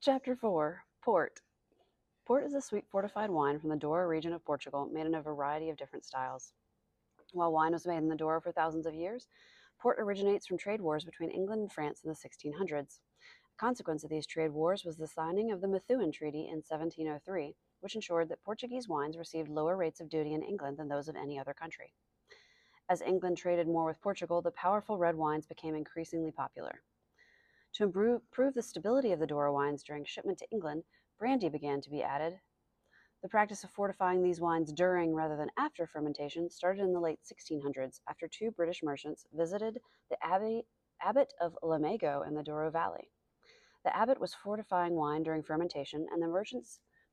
Chapter 4, Port. Port is a sweet fortified wine from the Douro region of Portugal, made in a variety of different styles. While wine was made in the Douro for thousands of years, port originates from trade wars between England and France in the 1600s. A consequence of these trade wars was the signing of the Methuen Treaty in 1703, which ensured that Portuguese wines received lower rates of duty in England than those of any other country. As England traded more with Portugal, the powerful red wines became increasingly popular. To improve the stability of the Douro wines during shipment to England, brandy began to be added. The practice of fortifying these wines during rather than after fermentation started in the late 1600s after two British merchants visited the abbot of Lamego in the Douro Valley. The abbot was fortifying wine during fermentation, and the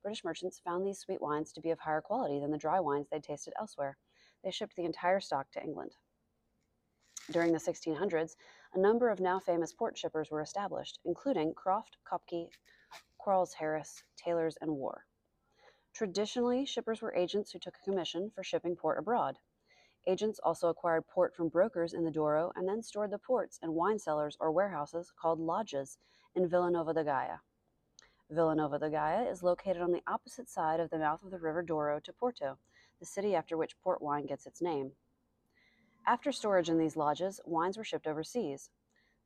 British merchants found these sweet wines to be of higher quality than the dry wines they'd tasted elsewhere. They shipped the entire stock to England. During the 1600s, a number of now famous port shippers were established, including Croft, Kopke, Quarles Harris, Taylors, and War. Traditionally, shippers were agents who took a commission for shipping port abroad. Agents also acquired port from brokers in the Douro and then stored the ports in wine cellars or warehouses called lodges in Villanova da Gaia. Villanova da Gaia is located on the opposite side of the mouth of the river Douro to Porto, the city after which port wine gets its name. After storage in these lodges, wines were shipped overseas.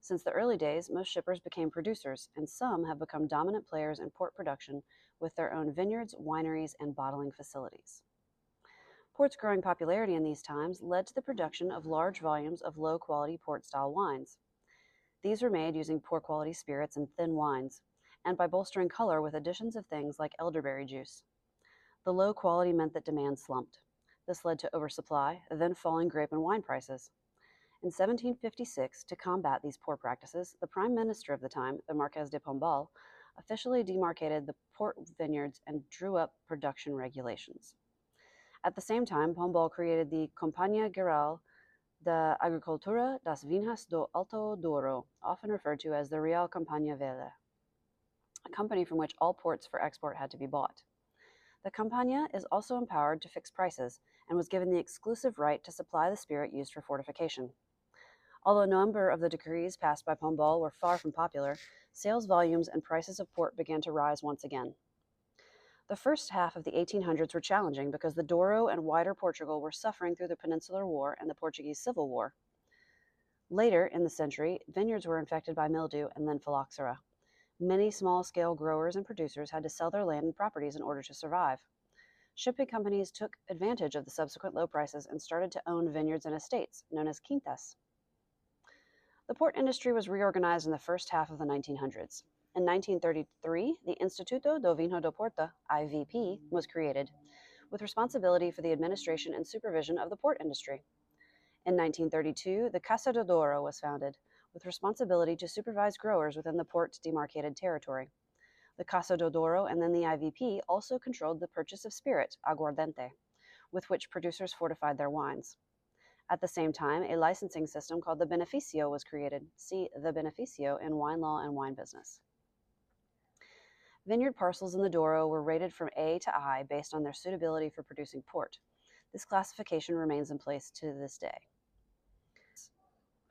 Since the early days, most shippers became producers, and some have become dominant players in port production with their own vineyards, wineries, and bottling facilities. Port's growing popularity in these times led to the production of large volumes of low-quality port-style wines. These were made using poor-quality spirits and thin wines, and by bolstering color with additions of things like elderberry juice. The low quality meant that demand slumped. This led to oversupply, then falling grape and wine prices. In 1756, to combat these poor practices, the Prime Minister of the time, the Marquess de Pombal, officially demarcated the port vineyards and drew up production regulations. At the same time, Pombal created the Companhia Geral da Agricultura das Vinhas do Alto Douro, often referred to as the Real Companhia Velha, a company from which all ports for export had to be bought. The Companhia is also empowered to fix prices and was given the exclusive right to supply the spirit used for fortification. Although a number of the decrees passed by Pombal were far from popular, sales volumes and prices of port began to rise once again. The first half of the 1800s were challenging because the Douro and wider Portugal were suffering through the Peninsular War and the Portuguese Civil War. Later in the century, vineyards were infected by mildew and then phylloxera. Many small-scale growers and producers had to sell their land and properties in order to survive. Shipping companies took advantage of the subsequent low prices and started to own vineyards and estates, known as quintas. The port industry was reorganized in the first half of the 1900s. In 1933, the Instituto do Vinho do Porto, IVP, was created, with responsibility for the administration and supervision of the port industry. In 1932, the Casa do Douro was founded, with responsibility to supervise growers within the port's demarcated territory. The Casa do Douro and then the IVP also controlled the purchase of spirit, aguardente, with which producers fortified their wines. At the same time, a licensing system called the beneficio was created. See the beneficio in wine law and wine business. Vineyard parcels in the Douro were rated from A to I based on their suitability for producing port. This classification remains in place to this day.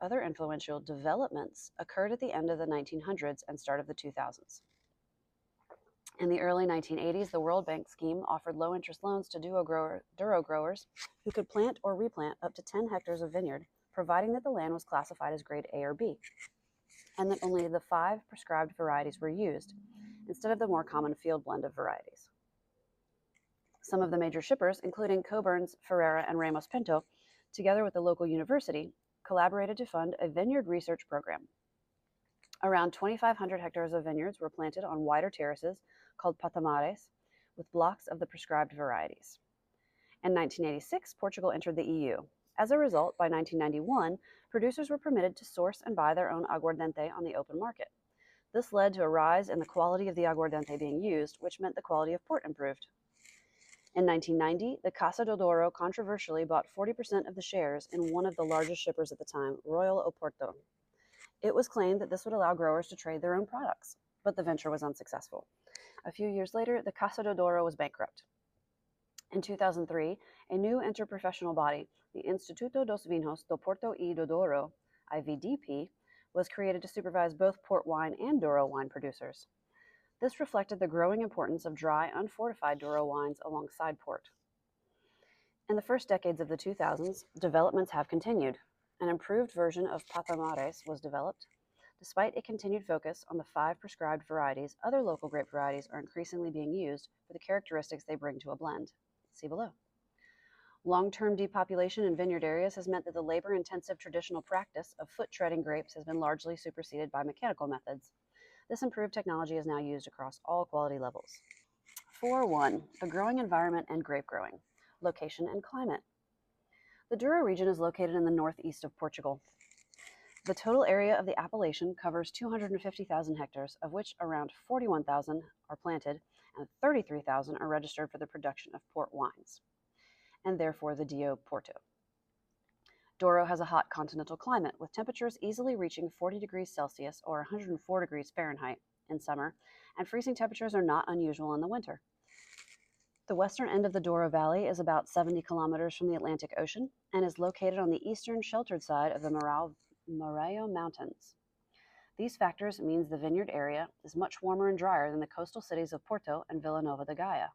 Other influential developments occurred at the end of the 1900s and start of the 2000s. In the early 1980s, the World Bank scheme offered low-interest loans to Douro growers who could plant or replant up to 10 hectares of vineyard, providing that the land was classified as grade A or B, and that only the 5 prescribed varieties were used, instead of the more common field blend of varieties. Some of the major shippers, including Coburn's, Ferreira, and Ramos Pinto, together with the local university, collaborated to fund a vineyard research program. Around 2,500 hectares of vineyards were planted on wider terraces called patamares, with blocks of the prescribed varieties. In 1986, Portugal entered the EU. As a result, by 1991, producers were permitted to source and buy their own aguardente on the open market. This led to a rise in the quality of the aguardente being used, which meant the quality of port improved. In 1990, the Casa do Douro controversially bought 40% of the shares in one of the largest shippers at the time, Royal Oporto. It was claimed that this would allow growers to trade their own products, but the venture was unsuccessful. A few years later, the Casa do Douro was bankrupt. In 2003, a new interprofessional body, the Instituto dos Vinhos do Porto e do Douro, IVDP, was created to supervise both port wine and Douro wine producers. This reflected the growing importance of dry, unfortified Douro wines alongside port. In the first decades of the 2000s, developments have continued. An improved version of Patamares was developed. Despite a continued focus on the 5 prescribed varieties, other local grape varieties are increasingly being used for the characteristics they bring to a blend. See below. Long-term depopulation in vineyard areas has meant that the labor-intensive traditional practice of foot-treading grapes has been largely superseded by mechanical methods. This improved technology is now used across all quality levels. 4.1. The growing environment and grape growing. Location and climate. The Douro region is located in the northeast of Portugal. The total area of the appellation covers 250,000 hectares, of which around 41,000 are planted and 33,000 are registered for the production of port wines, and therefore the Dio Porto. Douro has a hot continental climate, with temperatures easily reaching 40 degrees Celsius or 104 degrees Fahrenheit in summer, and freezing temperatures are not unusual in the winter. The western end of the Douro Valley is about 70 kilometers from the Atlantic Ocean and is located on the eastern sheltered side of the Moraio Mountains. These factors means the vineyard area is much warmer and drier than the coastal cities of Porto and Vila Nova de Gaia.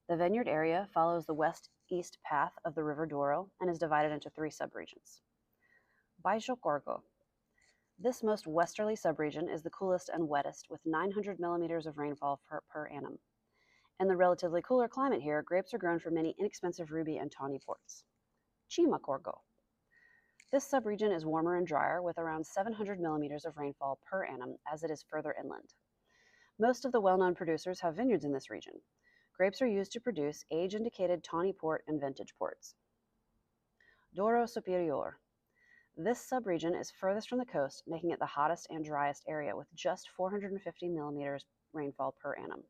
The vineyard area follows the west-east path of the River Douro and is divided into 3 subregions. Baixo Corgo. This most westerly subregion is the coolest and wettest, with 900 millimeters of rainfall per annum. In the relatively cooler climate here, grapes are grown for many inexpensive ruby and tawny ports. Cima Corgo. This subregion is warmer and drier, with around 700 millimeters of rainfall per annum as it is further inland. Most of the well-known producers have vineyards in this region. Grapes are used to produce age-indicated tawny port and vintage ports. Douro Superior. This subregion is furthest from the coast, making it the hottest and driest area, with just 450 millimeters rainfall per annum.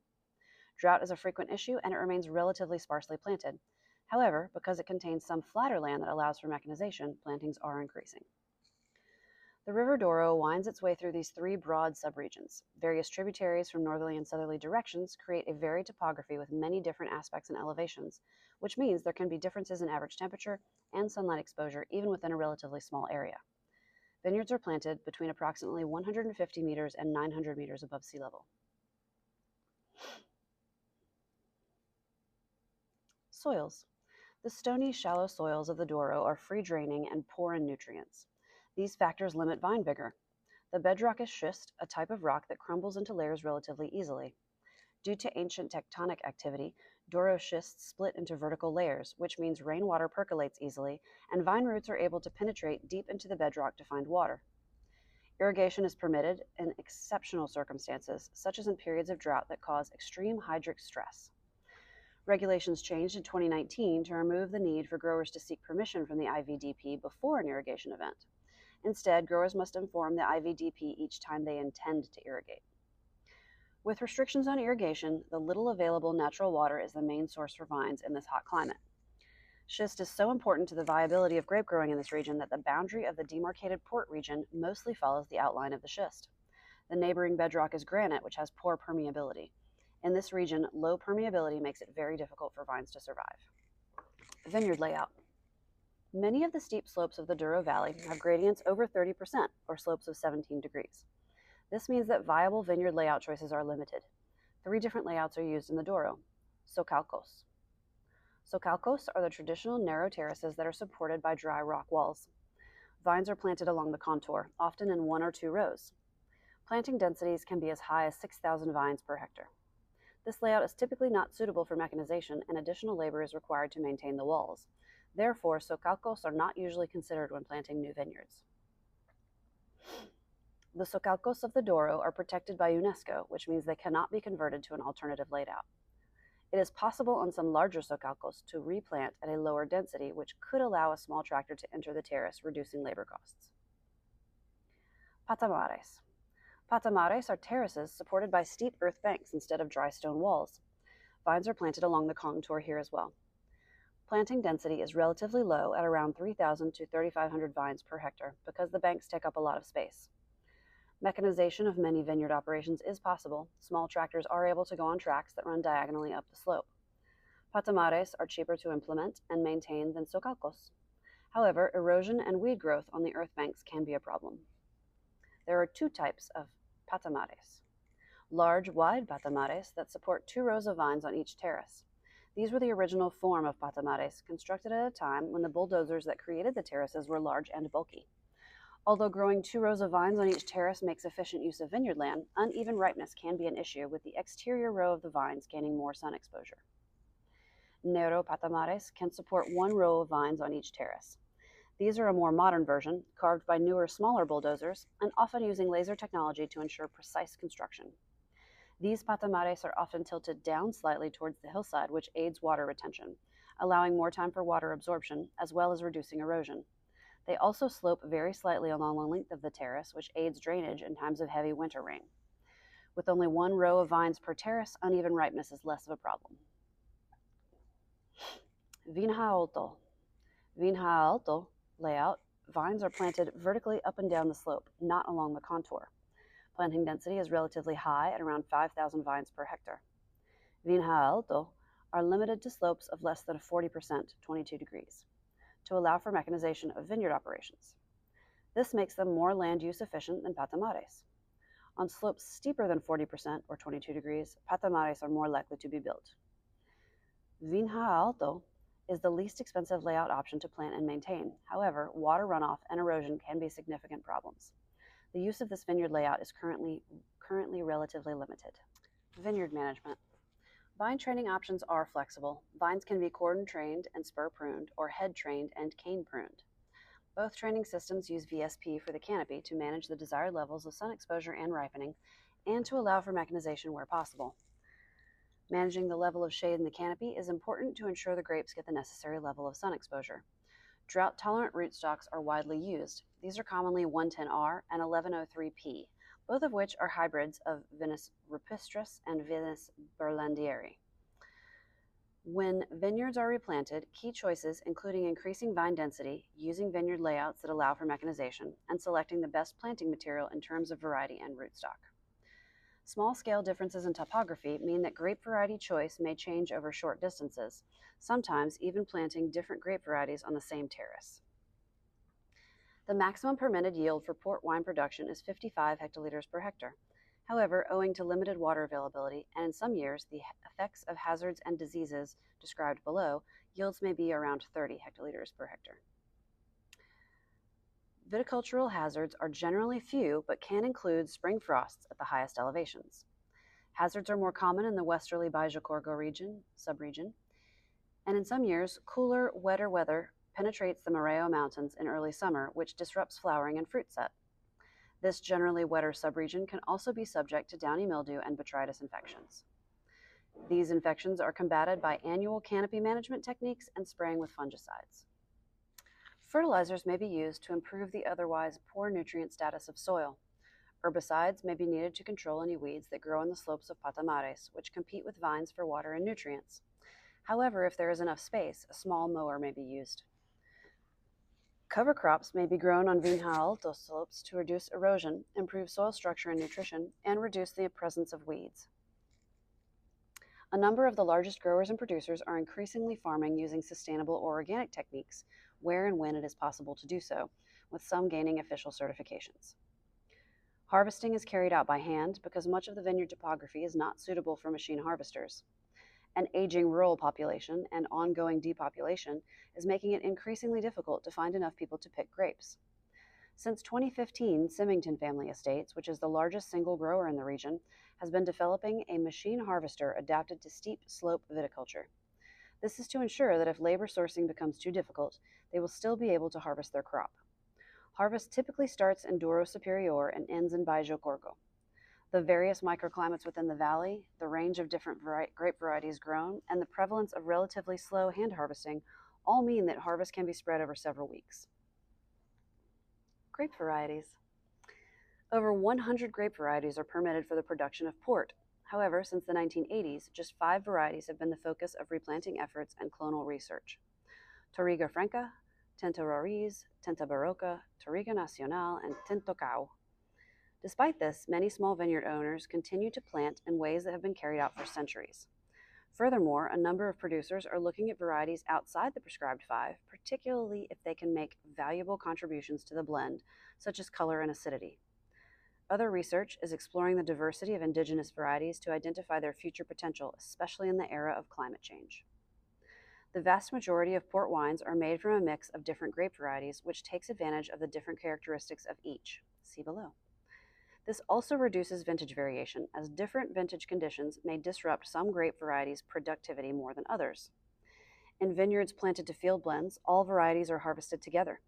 Drought is a frequent issue, and it remains relatively sparsely planted. However, because it contains some flatter land that allows for mechanization, plantings are increasing. The River Douro winds its way through these 3 broad subregions. Various tributaries from northerly and southerly directions create a varied topography with many different aspects and elevations, which means there can be differences in average temperature and sunlight exposure even within a relatively small area. Vineyards are planted between approximately 150 meters and 900 meters above sea level. Soils. The stony, shallow soils of the Douro are free-draining and poor in nutrients. These factors limit vine vigor. The bedrock is schist, a type of rock that crumbles into layers relatively easily. Due to ancient tectonic activity, Douro schists split into vertical layers, which means rainwater percolates easily, and vine roots are able to penetrate deep into the bedrock to find water. Irrigation is permitted in exceptional circumstances, such as in periods of drought that cause extreme hydric stress. Regulations changed in 2019 to remove the need for growers to seek permission from the IVDP before an irrigation event. Instead, growers must inform the IVDP each time they intend to irrigate. With restrictions on irrigation, the little available natural water is the main source for vines in this hot climate. Schist is so important to the viability of grape growing in this region that the boundary of the demarcated port region mostly follows the outline of the schist. The neighboring bedrock is granite, which has poor permeability. In this region, low permeability makes it very difficult for vines to survive. Vineyard layout. Many of the steep slopes of the Douro Valley have gradients over 30%, or slopes of 17 degrees. This means that viable vineyard layout choices are limited. 3 different layouts are used in the Douro. Socalcos. Socalcos are the traditional narrow terraces that are supported by dry rock walls. Vines are planted along the contour, often in 1 or 2 rows. Planting densities can be as high as 6,000 vines per hectare. This layout is typically not suitable for mechanization, and additional labor is required to maintain the walls. Therefore, socalcos are not usually considered when planting new vineyards. The socalcos of the Douro are protected by UNESCO, which means they cannot be converted to an alternative layout. It is possible on some larger socalcos to replant at a lower density, which could allow a small tractor to enter the terrace, reducing labor costs. Patamares. Patamares are terraces supported by steep earth banks instead of dry stone walls. Vines are planted along the contour here as well. Planting density is relatively low at around 3,000 to 3,500 vines per hectare because the banks take up a lot of space. Mechanization of many vineyard operations is possible. Small tractors are able to go on tracks that run diagonally up the slope. Patamares are cheaper to implement and maintain than socalcos. However, erosion and weed growth on the earth banks can be a problem. There are 2 types of patamares. large, wide patamares that support 2 rows of vines on each terrace. These were the original form of patamares, constructed at a time when the bulldozers that created the terraces were large and bulky. Although growing 2 rows of vines on each terrace makes efficient use of vineyard land, uneven ripeness can be an issue, with the exterior row of the vines gaining more sun exposure. Narrow patamares can support 1 row of vines on each terrace. These are a more modern version, carved by newer, smaller bulldozers, and often using laser technology to ensure precise construction. These patamares are often tilted down slightly towards the hillside, which aids water retention, allowing more time for water absorption, as well as reducing erosion. They also slope very slightly along the length of the terrace, which aids drainage in times of heavy winter rain. With only 1 row of vines per terrace, uneven ripeness is less of a problem. Vinha alto. Vinha alto layout, vines are planted vertically up and down the slope, not along the contour. Planting density is relatively high at around 5,000 vines per hectare. Vinha alto are limited to slopes of less than 40%, 22 degrees, to allow for mechanization of vineyard operations. This makes them more land use efficient than patamares. On slopes steeper than 40%, or 22 degrees, patamares are more likely to be built. Vinha alto is the least expensive layout option to plant and maintain. However, water runoff and erosion can be significant problems. The use of this vineyard layout is currently relatively limited. Vineyard management. Vine training options are flexible. Vines can be cordon trained and spur pruned, or head trained and cane pruned. Both training systems use VSP for the canopy to manage the desired levels of sun exposure and ripening, and to allow for mechanization where possible. Managing the level of shade in the canopy is important to ensure the grapes get the necessary level of sun exposure. Drought-tolerant rootstocks are widely used. These are commonly 110R and 1103P, both of which are hybrids of Vinus rupestris and Vinus berlandieri. When vineyards are replanted, key choices including increasing vine density, using vineyard layouts that allow for mechanization, and selecting the best planting material in terms of variety and rootstock. Small-scale differences in topography mean that grape variety choice may change over short distances, sometimes even planting different grape varieties on the same terrace. The maximum permitted yield for port wine production is 55 hectoliters per hectare. However, owing to limited water availability, and in some years the effects of hazards and diseases described below, yields may be around 30 hectoliters per hectare. Viticultural hazards are generally few, but can include spring frosts at the highest elevations. Hazards are more common in the westerly Baixo-Corgo subregion, and in some years, cooler, wetter weather penetrates the Moreo Mountains in early summer, which disrupts flowering and fruit set. This generally wetter subregion can also be subject to downy mildew and botrytis infections. These infections are combated by annual canopy management techniques and spraying with fungicides. Fertilizers may be used to improve the otherwise poor nutrient status of soil. Herbicides may be needed to control any weeds that grow on the slopes of patamares, which compete with vines for water and nutrients. However, if there is enough space, a small mower may be used. Cover crops may be grown on Vinha alto slopes to reduce erosion, improve soil structure and nutrition, and reduce the presence of weeds. A number of the largest growers and producers are increasingly farming using sustainable or organic techniques where and when it is possible to do so, with some gaining official certifications. Harvesting is carried out by hand because much of the vineyard topography is not suitable for machine harvesters. An aging rural population and ongoing depopulation is making it increasingly difficult to find enough people to pick grapes. Since 2015, Symington Family Estates, which is the largest single grower in the region, has been developing a machine harvester adapted to steep slope viticulture. This is to ensure that if labor sourcing becomes too difficult, they will still be able to harvest their crop. Harvest typically starts in Douro Superior and ends in Baixo-Corgo. The various microclimates within the valley, the range of different grape varieties grown, and the prevalence of relatively slow hand harvesting all mean that harvest can be spread over several weeks. Grape varieties. Over 100 grape varieties are permitted for the production of port. However, since the 1980s, just 5 varieties have been the focus of replanting efforts and clonal research: Touriga Franca, Tinta Roriz, Tinta Barroca, Touriga Nacional, and Tinto Cao. Despite this, many small vineyard owners continue to plant in ways that have been carried out for centuries. Furthermore, a number of producers are looking at varieties outside the prescribed 5, particularly if they can make valuable contributions to the blend, such as color and acidity. Other research is exploring the diversity of indigenous varieties to identify their future potential, especially in the era of climate change. The vast majority of port wines are made from a mix of different grape varieties, which takes advantage of the different characteristics of each. See below. This also reduces vintage variation, as different vintage conditions may disrupt some grape varieties' productivity more than others. In vineyards planted to field blends, all varieties are harvested together.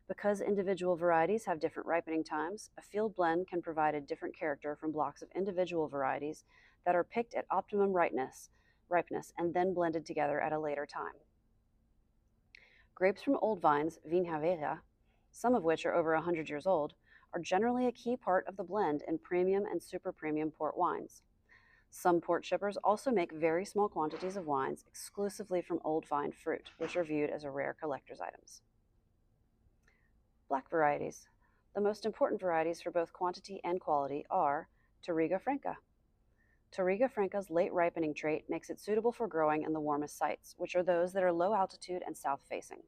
Because individual varieties have different ripening times, a field blend can provide a different character from blocks of individual varieties that are picked at optimum ripeness and then blended together at a later time. Grapes from old vines, Vinha Velha, some of which are over 100 years old, are generally a key part of the blend in premium and super premium port wines. Some port shippers also make very small quantities of wines exclusively from old vine fruit, which are viewed as rare collector's items. Black varieties. The most important varieties for both quantity and quality are Touriga Franca. Touriga Franca's late ripening trait makes it suitable for growing in the warmest sites, which are those that are low altitude and south facing.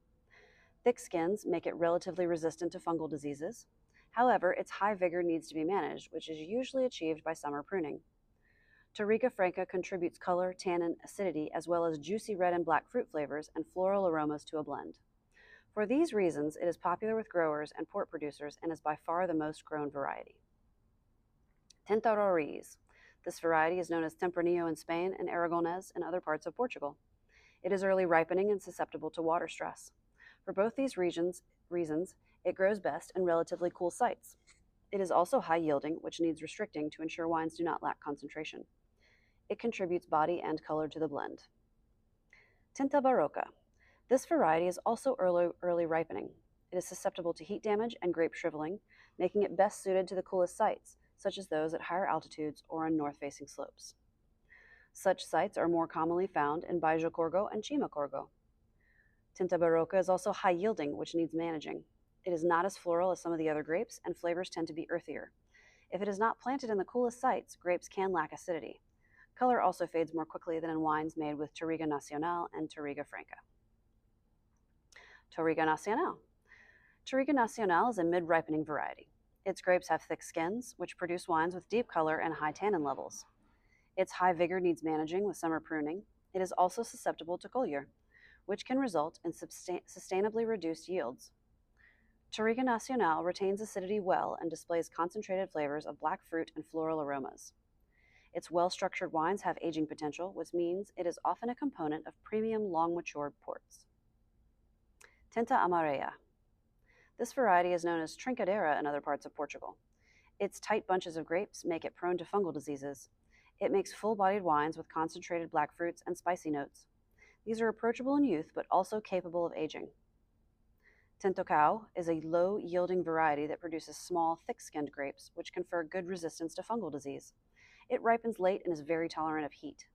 Thick skins make it relatively resistant to fungal diseases. However, its high vigor needs to be managed, which is usually achieved by summer pruning. Touriga Franca contributes color, tannin, acidity, as well as juicy red and black fruit flavors and floral aromas to a blend. For these reasons, it is popular with growers and port producers and is by far the most grown variety. Tinta Roriz. This variety is known as Tempranillo in Spain and Aragonés in other parts of Portugal. It is early ripening and susceptible to water stress. For both these reasons, it grows best in relatively cool sites. It is also high yielding, which needs restricting to ensure wines do not lack concentration. It contributes body and color to the blend. Tinta Barroca. This variety is also early ripening. It is susceptible to heat damage and grape shriveling, making it best suited to the coolest sites, such as those at higher altitudes or on north-facing slopes. Such sites are more commonly found in Baixo Corgo and Cima Corgo. Tinta Barroca is also high-yielding, which needs managing. It is not as floral as some of the other grapes, and flavors tend to be earthier. If it is not planted in the coolest sites, grapes can lack acidity. Color also fades more quickly than in wines made with Touriga Nacional and Touriga Franca. Touriga Nacional. Touriga Nacional is a mid-ripening variety. Its grapes have thick skins, which produce wines with deep color and high tannin levels. Its high vigor needs managing with summer pruning. It is also susceptible to colure, which can result in sustainably reduced yields. Touriga Nacional retains acidity well and displays concentrated flavors of black fruit and floral aromas. Its well-structured wines have aging potential, which means it is often a component of premium long-matured ports. Tinta Amarela. This variety is known as Trincadeira in other parts of Portugal. Its tight bunches of grapes make it prone to fungal diseases. It makes full-bodied wines with concentrated black fruits and spicy notes. These are approachable in youth, but also capable of aging. Tinto Cao is a low-yielding variety that produces small, thick-skinned grapes, which confer good resistance to fungal disease. It ripens late and is very tolerant of heat.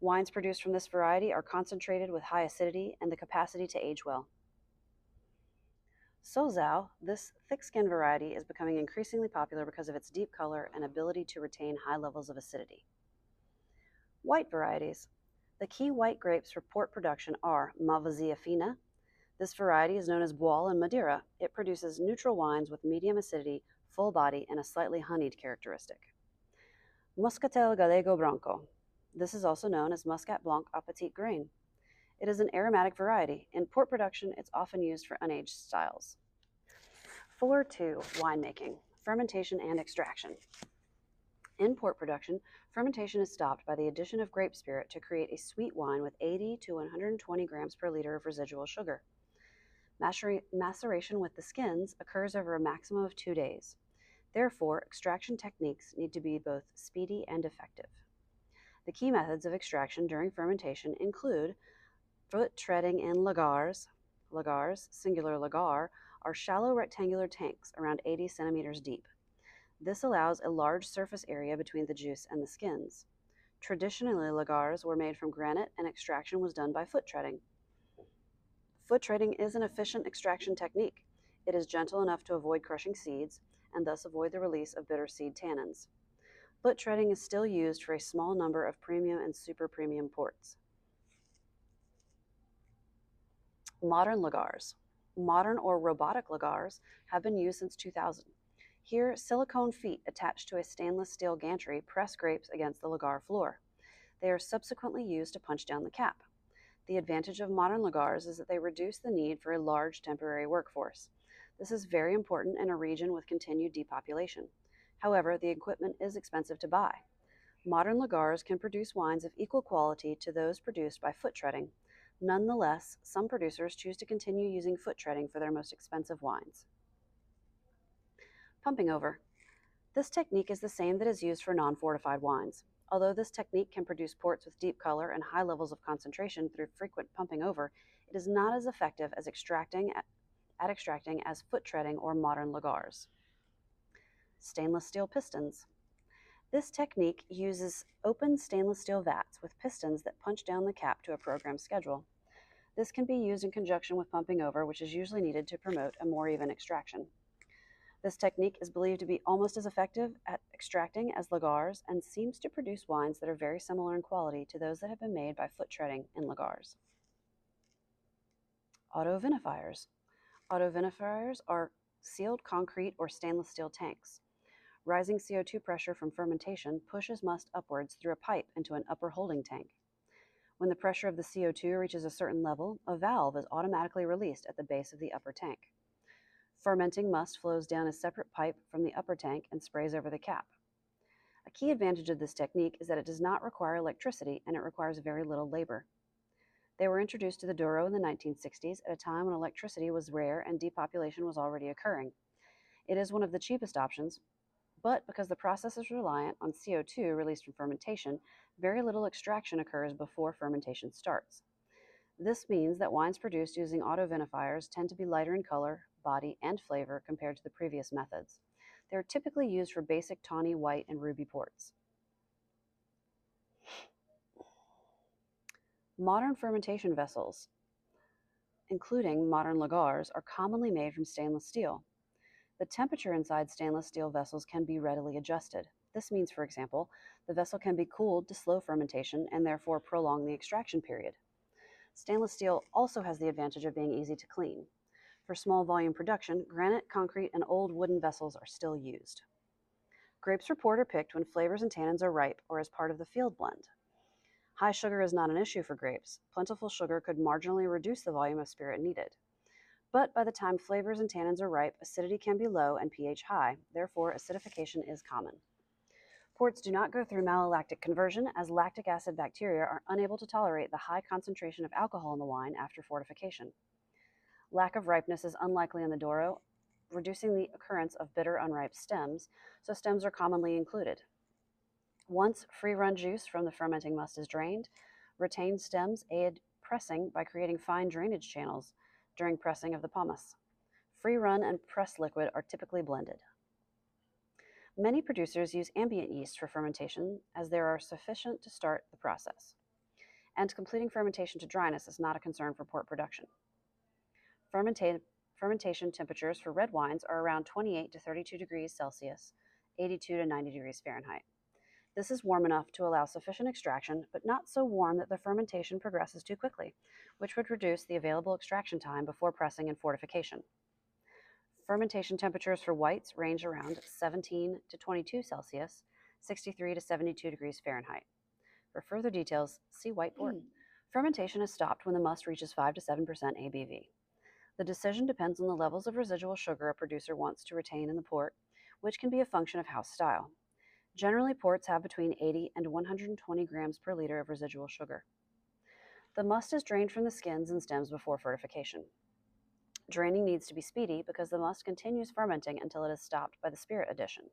Wines produced from this variety are concentrated with high acidity and the capacity to age well. Sozao, this thick-skinned variety, is becoming increasingly popular because of its deep color and ability to retain high levels of acidity. White varieties. The key white grapes for port production are Malvasia fina. This variety is known as Boal in Madeira. It produces neutral wines with medium acidity, full body, and a slightly honeyed characteristic. Moscatel Gallego Branco. This is also known as Muscat Blanc à Petit Grain. It is an aromatic variety. In port production, it's often used for unaged styles. 4.2 Winemaking, fermentation and extraction. In port production, fermentation is stopped by the addition of grape spirit to create a sweet wine with 80 to 120 grams per liter of residual sugar. Maceration with the skins occurs over a maximum of 2 days. Therefore, extraction techniques need to be both speedy and effective. The key methods of extraction during fermentation include foot treading in lagars. Lagars, singular lagar, are shallow rectangular tanks around 80 centimeters deep. This allows a large surface area between the juice and the skins. Traditionally, lagars were made from granite and extraction was done by foot treading. Foot treading is an efficient extraction technique. It is gentle enough to avoid crushing seeds and thus avoid the release of bitter seed tannins. Foot treading is still used for a small number of premium and super premium ports. Modern lagars. Modern or robotic lagars have been used since 2000. Here, silicone feet attached to a stainless steel gantry press grapes against the lagar floor. They are subsequently used to punch down the cap. The advantage of modern lagars is that they reduce the need for a large temporary workforce. This is very important in a region with continued depopulation. However, the equipment is expensive to buy. Modern lagars can produce wines of equal quality to those produced by foot treading. Nonetheless, some producers choose to continue using foot treading for their most expensive wines. Pumping over. This technique is the same that is used for non-fortified wines. Although this technique can produce ports with deep color and high levels of concentration through frequent pumping over, it is not as effective as extracting as foot treading or modern lagars. Stainless steel pistons. This technique uses open stainless steel vats with pistons that punch down the cap to a programmed schedule. This can be used in conjunction with pumping over, which is usually needed to promote a more even extraction. This technique is believed to be almost as effective at extracting as lagars and seems to produce wines that are very similar in quality to those that have been made by foot treading in lagars. Autovinifiers. Autovinifiers are sealed concrete or stainless steel tanks. Rising CO2 pressure from fermentation pushes must upwards through a pipe into an upper holding tank. When the pressure of the CO2 reaches a certain level, a valve is automatically released at the base of the upper tank. Fermenting must flows down a separate pipe from the upper tank and sprays over the cap. A key advantage of this technique is that it does not require electricity and it requires very little labor. They were introduced to the Douro in the 1960s at a time when electricity was rare and depopulation was already occurring. It is one of the cheapest options, but because the process is reliant on CO2 released from fermentation, very little extraction occurs before fermentation starts. This means that wines produced using autovinifiers tend to be lighter in color, body, and flavor compared to the previous methods. They are typically used for basic tawny, white, and ruby ports. Modern fermentation vessels, including modern lagars, are commonly made from stainless steel. The temperature inside stainless steel vessels can be readily adjusted. This means, for example, the vessel can be cooled to slow fermentation and therefore prolong the extraction period. Stainless steel also has the advantage of being easy to clean. For small volume production, granite, concrete, and old wooden vessels are still used. Grapes for port are picked when flavors and tannins are ripe or as part of the field blend. High sugar is not an issue for grapes. Plentiful sugar could marginally reduce the volume of spirit needed. But by the time flavors and tannins are ripe, acidity can be low and pH high. Therefore, acidification is common. Ports do not go through malolactic conversion, as lactic acid bacteria are unable to tolerate the high concentration of alcohol in the wine after fortification. Lack of ripeness is unlikely in the Douro, reducing the occurrence of bitter unripe stems, so stems are commonly included. Once free-run juice from the fermenting must is drained, retained stems aid pressing by creating fine drainage channels during pressing of the pomace. Free-run and pressed liquid are typically blended. Many producers use ambient yeast for fermentation, as there are sufficient to start the process. And completing fermentation to dryness is not a concern for port production. Fermentation temperatures for red wines are around 28 to 32 degrees Celsius, 82 to 90 degrees Fahrenheit. This is warm enough to allow sufficient extraction, but not so warm that the fermentation progresses too quickly, which would reduce the available extraction time before pressing and fortification. Fermentation temperatures for whites range around 17 to 22 Celsius, 63 to 72 degrees Fahrenheit. For further details, see white port. Fermentation is stopped when the must reaches 5 to 7% ABV. The decision depends on the levels of residual sugar a producer wants to retain in the port, which can be a function of house style. Generally, ports have between 80 and 120 grams per liter of residual sugar. The must is drained from the skins and stems before fortification. Draining needs to be speedy because the must continues fermenting until it is stopped by the spirit addition.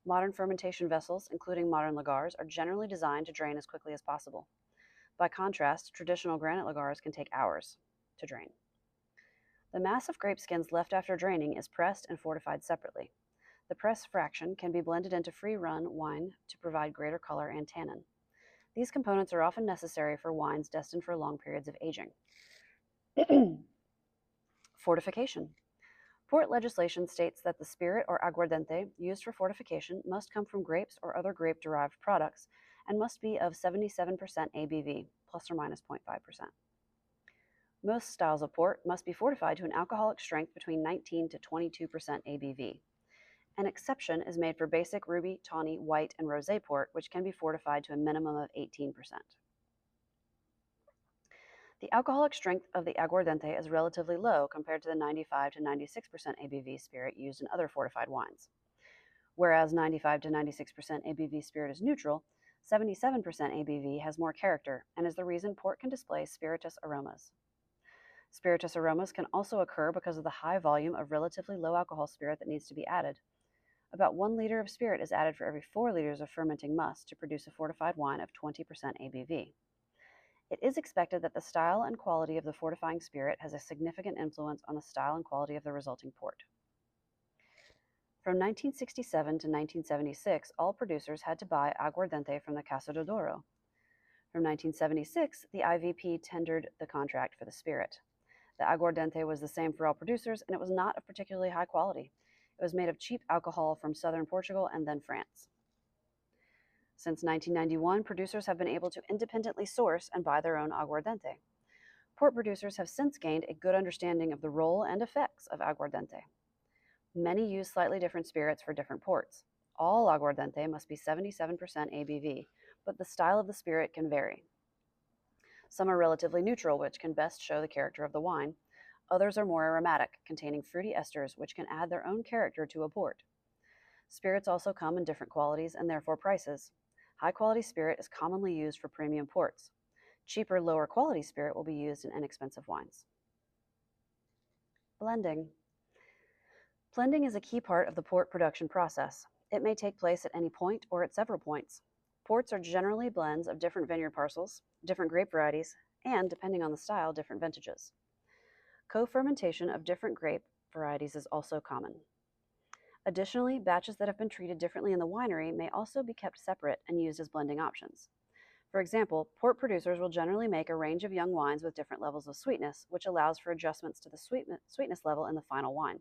Modern fermentation vessels, including modern lagars, are generally designed to drain as quickly as possible. By contrast, traditional granite lagars can take hours to drain. The mass of grape skins left after draining is pressed and fortified separately. The press fraction can be blended into free-run wine to provide greater color and tannin. These components are often necessary for wines destined for long periods of aging. Fortification. Port legislation states that the spirit or aguardiente used for fortification must come from grapes or other grape-derived products and must be of 77% ABV, plus or minus 0.5%. Most styles of port must be fortified to an alcoholic strength between 19 to 22% ABV. An exception is made for basic ruby, tawny, white, and rosé port, which can be fortified to a minimum of 18%. The alcoholic strength of the aguardiente is relatively low compared to the 95 to 96% ABV spirit used in other fortified wines. Whereas 95 to 96% ABV spirit is neutral, 77% ABV has more character and is the reason port can display spirituous aromas. Spirituous aromas can also occur because of the high volume of relatively low alcohol spirit that needs to be added. About 1 liter of spirit is added for every 4 liters of fermenting must to produce a fortified wine of 20% ABV. It is expected that the style and quality of the fortifying spirit has a significant influence on the style and quality of the resulting port. From 1967 to 1976, all producers had to buy aguardiente from the Casa de Douro. From 1976, the IVP tendered the contract for the spirit. The aguardiente was the same for all producers, and it was not of particularly high quality. It was made of cheap alcohol from southern Portugal and then France. Since 1991, producers have been able to independently source and buy their own aguardiente. Port producers have since gained a good understanding of the role and effects of aguardiente. Many use slightly different spirits for different ports. All aguardiente must be 77% ABV, but the style of the spirit can vary. Some are relatively neutral, which can best show the character of the wine. Others are more aromatic, containing fruity esters, which can add their own character to a port. Spirits also come in different qualities and therefore prices. High-quality spirit is commonly used for premium ports. Cheaper, lower-quality spirit will be used in inexpensive wines. Blending. Blending is a key part of the port production process. It may take place at any point or at several points. Ports are generally blends of different vineyard parcels, different grape varieties, and, depending on the style, different vintages. Co-fermentation of different grape varieties is also common. Additionally, batches that have been treated differently in the winery may also be kept separate and used as blending options. For example, port producers will generally make a range of young wines with different levels of sweetness, which allows for adjustments to the sweetness level in the final wine.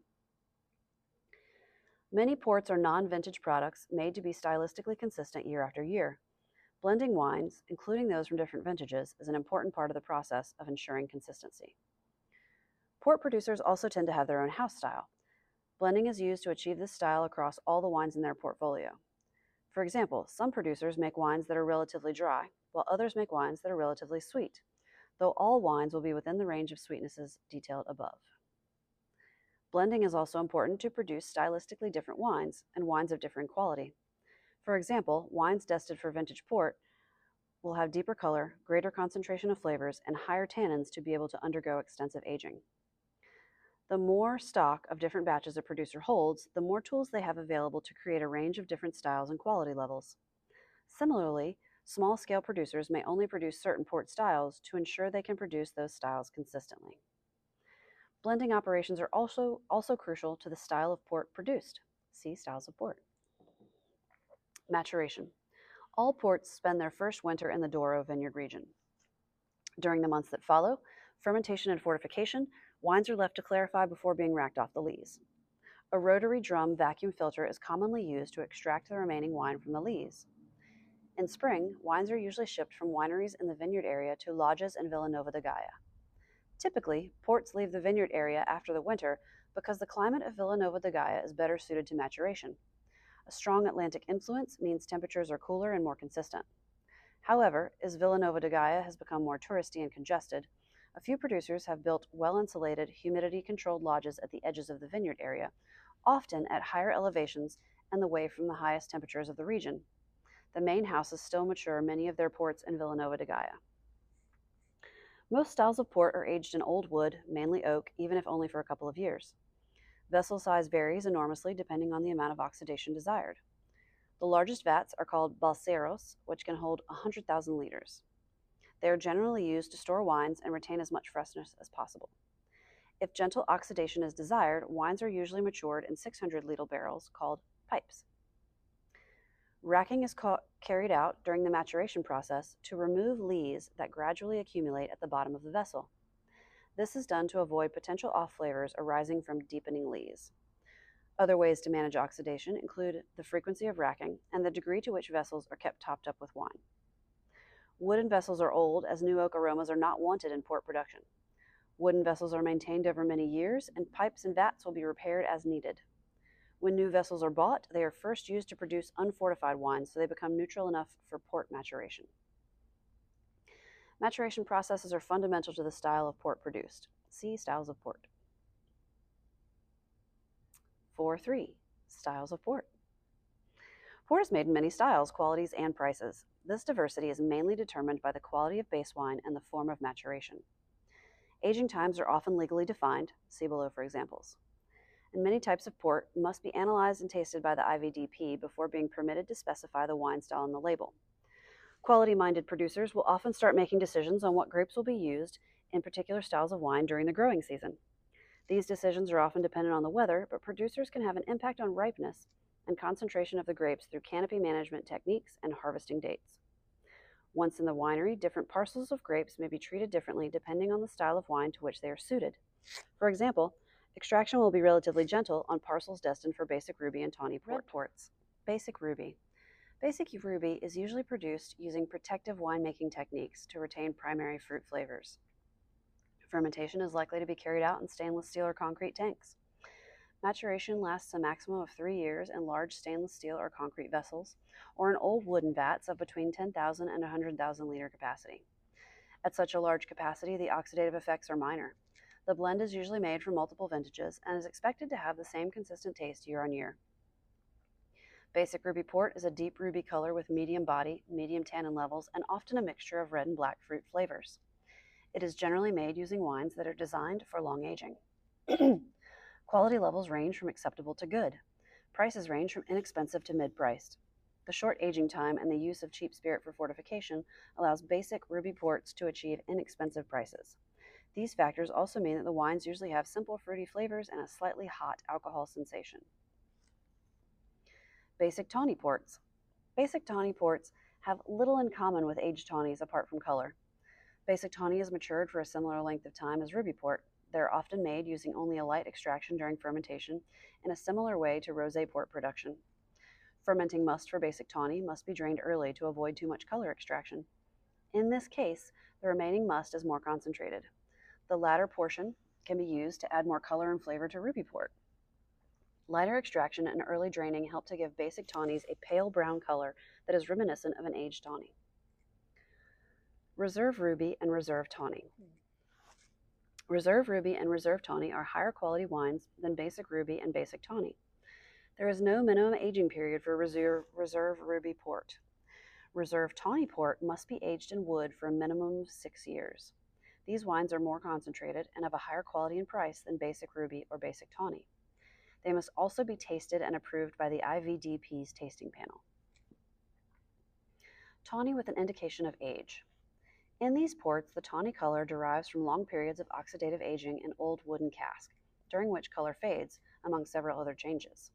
Many ports are non-vintage products made to be stylistically consistent year after year. Blending wines, including those from different vintages, is an important part of the process of ensuring consistency. Port producers also tend to have their own house style. Blending is used to achieve this style across all the wines in their portfolio. For example, some producers make wines that are relatively dry, while others make wines that are relatively sweet, though all wines will be within the range of sweetnesses detailed above. Blending is also important to produce stylistically different wines and wines of differing quality. For example, wines destined for vintage port will have deeper color, greater concentration of flavors, and higher tannins to be able to undergo extensive aging. The more stock of different batches a producer holds, the more tools they have available to create a range of different styles and quality levels. Similarly, small-scale producers may only produce certain port styles to ensure they can produce those styles consistently. Blending operations are also crucial to the style of port produced. See styles of port. Maturation. All ports spend their first winter in the Douro vineyard region. During the months that follow, fermentation and fortification, wines are left to clarify before being racked off the lees. A rotary drum vacuum filter is commonly used to extract the remaining wine from the lees. In spring, wines are usually shipped from wineries in the vineyard area to lodges in Villanova de Gaia. Typically, ports leave the vineyard area after the winter because the climate of Villanova de Gaia is better suited to maturation. A strong Atlantic influence means temperatures are cooler and more consistent. However, as Villanova de Gaia has become more touristy and congested, a few producers have built well-insulated, humidity-controlled lodges at the edges of the vineyard area, often at higher elevations and away from the highest temperatures of the region. The main houses still mature many of their ports in Villanova de Gaia. Most styles of port are aged in old wood, mainly oak, even if only for a couple of years. Vessel size varies enormously depending on the amount of oxidation desired. The largest vats are called balseros, which can hold 100,000 liters. They are generally used to store wines and retain as much freshness as possible. If gentle oxidation is desired, wines are usually matured in 600-liter barrels called pipes. Racking is carried out during the maturation process to remove lees that gradually accumulate at the bottom of the vessel. This is done to avoid potential off flavors arising from deepening lees. Other ways to manage oxidation include the frequency of racking and the degree to which vessels are kept topped up with wine. Wooden vessels are old, as new oak aromas are not wanted in port production. Wooden vessels are maintained over many years, and pipes and vats will be repaired as needed. When new vessels are bought, they are first used to produce unfortified wines so they become neutral enough for port maturation. Maturation processes are fundamental to the style of port produced. See styles of port. 4.3. Styles of port. Port is made in many styles, qualities, and prices. This diversity is mainly determined by the quality of base wine and the form of maturation. Aging times are often legally defined, see below for examples. And many types of port must be analyzed and tasted by the IVDP before being permitted to specify the wine style on the label. Quality-minded producers will often start making decisions on what grapes will be used in particular styles of wine during the growing season. These decisions are often dependent on the weather, but producers can have an impact on ripeness and concentration of the grapes through canopy management techniques and harvesting dates. Once in the winery, different parcels of grapes may be treated differently depending on the style of wine to which they are suited. For example, extraction will be relatively gentle on parcels destined for basic ruby and tawny port. Red ports. Basic ruby. Basic ruby is usually produced using protective winemaking techniques to retain primary fruit flavors. Fermentation is likely to be carried out in stainless steel or concrete tanks. Maturation lasts a maximum of 3 years in large stainless steel or concrete vessels, or in old wooden vats of between 10,000 and 100,000 liter capacity. At such a large capacity, the oxidative effects are minor. The blend is usually made from multiple vintages and is expected to have the same consistent taste year on year. Basic ruby port is a deep ruby color with medium body, medium tannin levels, and often a mixture of red and black fruit flavors. It is generally made using wines that are designed for long aging. Quality levels range from acceptable to good. Prices range from inexpensive to mid-priced. The short aging time and the use of cheap spirit for fortification allows basic ruby ports to achieve inexpensive prices. These factors also mean that the wines usually have simple fruity flavors and a slightly hot alcohol sensation. Basic tawny ports. Basic tawny ports have little in common with aged tawnies apart from color. Basic tawny is matured for a similar length of time as ruby port. They are often made using only a light extraction during fermentation in a similar way to rosé port production. Fermenting must for basic tawny must be drained early to avoid too much color extraction. In this case, the remaining must is more concentrated. The latter portion can be used to add more color and flavor to ruby port. Lighter extraction and early draining help to give basic tawnies a pale brown color that is reminiscent of an aged tawny. Reserve ruby and reserve tawny. Reserve ruby and reserve tawny are higher quality wines than basic ruby and basic tawny. There is no minimum aging period for reserve ruby port. Reserve tawny port must be aged in wood for a minimum of 6 years. These wines are more concentrated and of a higher quality and price than basic ruby or basic tawny. They must also be tasted and approved by the IVDP's tasting panel. Tawny with an indication of age. In these ports, the tawny color derives from long periods of oxidative aging in old wooden cask, during which color fades, among several other changes.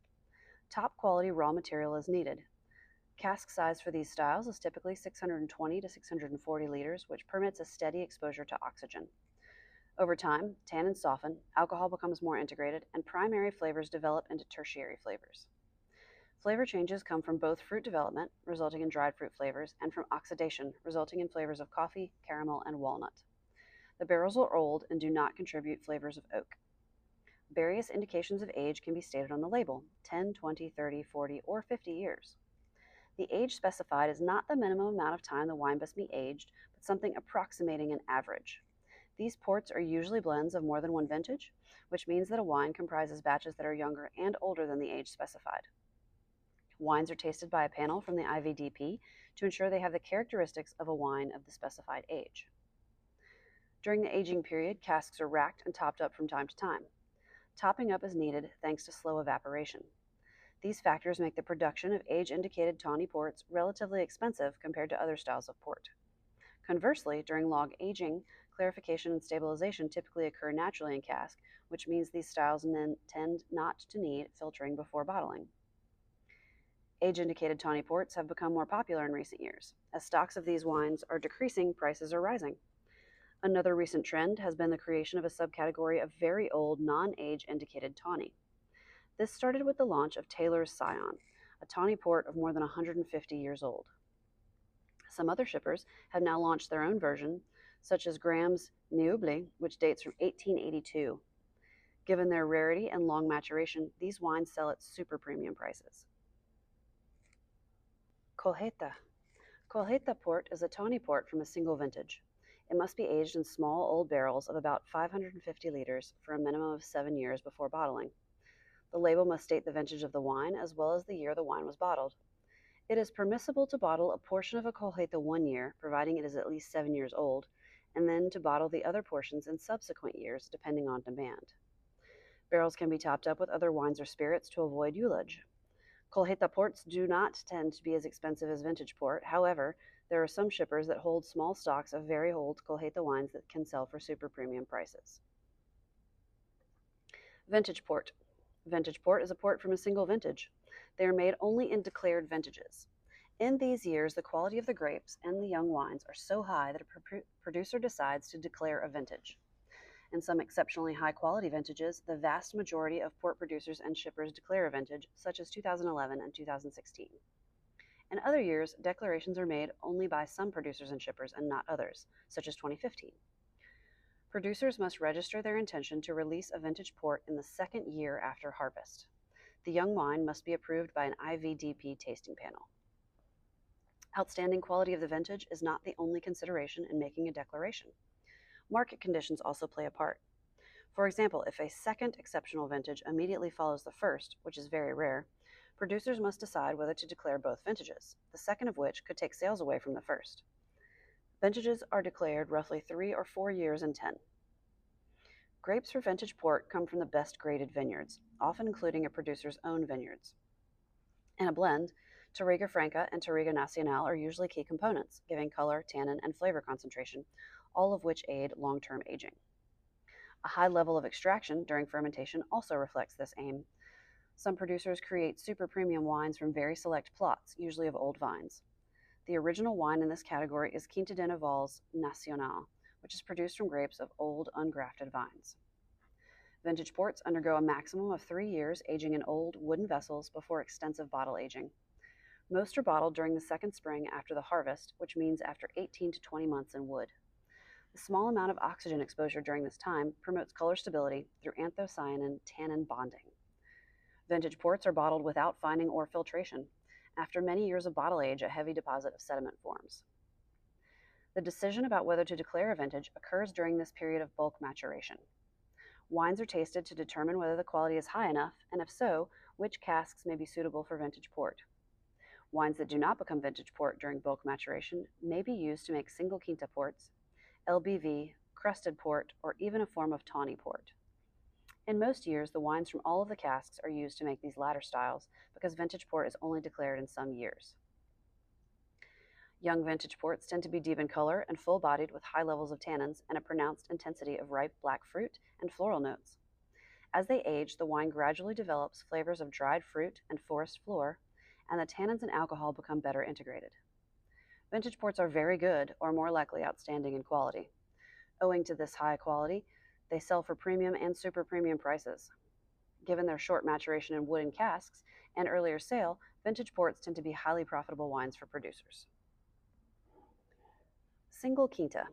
Top quality raw material is needed. Cask size for these styles is typically 620 to 640 liters, which permits a steady exposure to oxygen. Over time, tannins soften, alcohol becomes more integrated, and primary flavors develop into tertiary flavors. Flavor changes come from both fruit development, resulting in dried fruit flavors, and from oxidation, resulting in flavors of coffee, caramel, and walnut. The barrels are old and do not contribute flavors of oak. Various indications of age can be stated on the label: 10, 20, 30, 40, or 50 years. The age specified is not the minimum amount of time the wine must be aged, but something approximating an average. These ports are usually blends of more than one vintage, which means that a wine comprises batches that are younger and older than the age specified. Wines are tasted by a panel from the IVDP to ensure they have the characteristics of a wine of the specified age. During the aging period, casks are racked and topped up from time to time. Topping up is needed thanks to slow evaporation. These factors make the production of age-indicated tawny ports relatively expensive compared to other styles of port. Conversely, during long aging, clarification and stabilization typically occur naturally in cask, which means these styles tend not to need filtering before bottling. Age-indicated tawny ports have become more popular in recent years. As stocks of these wines are decreasing, prices are rising. Another recent trend has been the creation of a subcategory of very old, non-age indicated tawny. This started with the launch of Taylor's Scion, a tawny port of more than 150 years old. Some other shippers have now launched their own version, such as Graham's Niubly, which dates from 1882. Given their rarity and long maturation, these wines sell at super premium prices. Colheita. Colheita port is a tawny port from a single vintage. It must be aged in small old barrels of about 550 liters for a minimum of 7 years before bottling. The label must state the vintage of the wine as well as the year the wine was bottled. It is permissible to bottle a portion of a Colheita 1 year, providing it is at least 7 years old, and then to bottle the other portions in subsequent years, depending on demand. Barrels can be topped up with other wines or spirits to avoid ullage. Colheita ports do not tend to be as expensive as vintage port. However, there are some shippers that hold small stocks of very old Colheita wines that can sell for super premium prices. Vintage port. Vintage port is a port from a single vintage. They are made only in declared vintages. In these years, the quality of the grapes and the young wines are so high that a producer decides to declare a vintage. In some exceptionally high-quality vintages, the vast majority of port producers and shippers declare a vintage, such as 2011 and 2016. In other years, declarations are made only by some producers and shippers and not others, such as 2015. Producers must register their intention to release a vintage port in the second year after harvest. The young wine must be approved by an IVDP tasting panel. Outstanding quality of the vintage is not the only consideration in making a declaration. Market conditions also play a part. For example, if a second exceptional vintage immediately follows the first, which is very rare, producers must decide whether to declare both vintages, the second of which could take sales away from the first. Vintages are declared roughly 3 or 4 years in 10. Grapes for vintage port come from the best graded vineyards, often including a producer's own vineyards. In a blend, Touriga Franca and Touriga Nacional are usually key components, giving color, tannin, and flavor concentration, all of which aid long-term aging. A high level of extraction during fermentation also reflects this aim. Some producers create super premium wines from very select plots, usually of old vines. The original wine in this category is Quinta de Noval's Nacional, which is produced from grapes of old, ungrafted vines. Vintage ports undergo a maximum of 3 years aging in old wooden vessels before extensive bottle aging. Most are bottled during the second spring after the harvest, which means after 18 to 20 months in wood. The small amount of oxygen exposure during this time promotes color stability through anthocyanin tannin bonding. Vintage ports are bottled without fining or filtration. After many years of bottle age, a heavy deposit of sediment forms. The decision about whether to declare a vintage occurs during this period of bulk maturation. Wines are tasted to determine whether the quality is high enough, and if so, which casks may be suitable for vintage port. Wines that do not become vintage port during bulk maturation may be used to make single quinta ports, LBV, crusted port, or even a form of tawny port. In most years, the wines from all of the casks are used to make these latter styles because vintage port is only declared in some years. Young vintage ports tend to be deep in color and full-bodied with high levels of tannins and a pronounced intensity of ripe black fruit and floral notes. As they age, the wine gradually develops flavors of dried fruit and forest floor, and the tannins and alcohol become better integrated. Vintage ports are very good, or more likely outstanding in quality. Owing to this high quality, they sell for premium and super premium prices. Given their short maturation in wooden casks and earlier sale, vintage ports tend to be highly profitable wines for producers. Single quinta.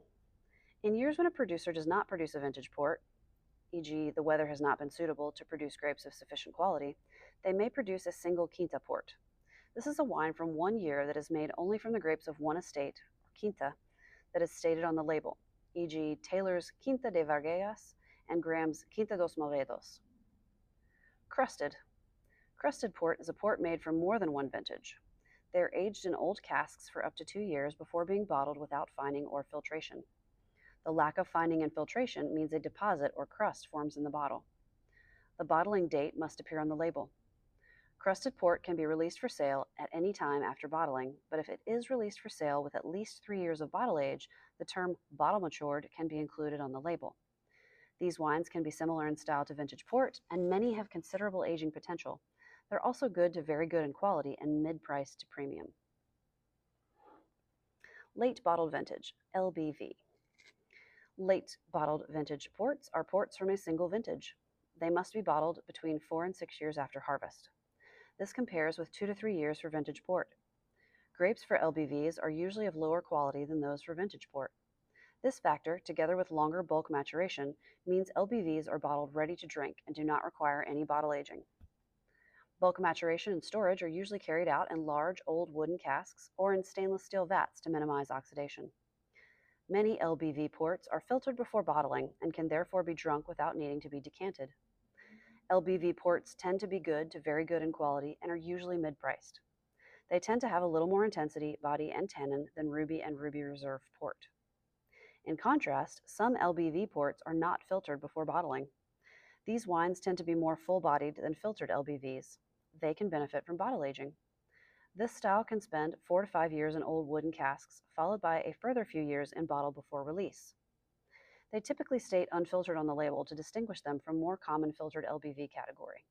In years when a producer does not produce a vintage port, e.g., the weather has not been suitable to produce grapes of sufficient quality, they may produce a single quinta port. This is a wine from 1 year that is made only from the grapes of one estate, or quinta, that is stated on the label, e.g. Taylor's Quinta de Vargas and Graham's Quinta dos Movedos. Crusted. Crusted port is a port made from more than one vintage. They are aged in old casks for up to 2 years before being bottled without fining or filtration. The lack of fining and filtration means a deposit or crust forms in the bottle. The bottling date must appear on the label. Crusted port can be released for sale at any time after bottling, but if it is released for sale with at least 3 years of bottle age, the term bottle matured can be included on the label. These wines can be similar in style to vintage port, and many have considerable aging potential. They're also good to very good in quality and mid-price to premium. Late bottled vintage, LBV. Late bottled vintage ports are ports from a single vintage. They must be bottled between 4 and 6 years after harvest. This compares with 2 to 3 years for vintage port. Grapes for LBVs are usually of lower quality than those for vintage port. This factor, together with longer bulk maturation, means LBVs are bottled ready to drink and do not require any bottle aging. Bulk maturation and storage are usually carried out in large old wooden casks or in stainless steel vats to minimize oxidation. Many LBV ports are filtered before bottling and can therefore be drunk without needing to be decanted. LBV ports tend to be good to very good in quality and are usually mid-priced. They tend to have a little more intensity, body, and tannin than Ruby and Ruby Reserve port. In contrast, some LBV ports are not filtered before bottling. These wines tend to be more full-bodied than filtered LBVs. They can benefit from bottle aging. This style can spend 4 to 5 years in old wooden casks, followed by a further few years in bottle before release. They typically state unfiltered on the label to distinguish them from more common filtered LBV category.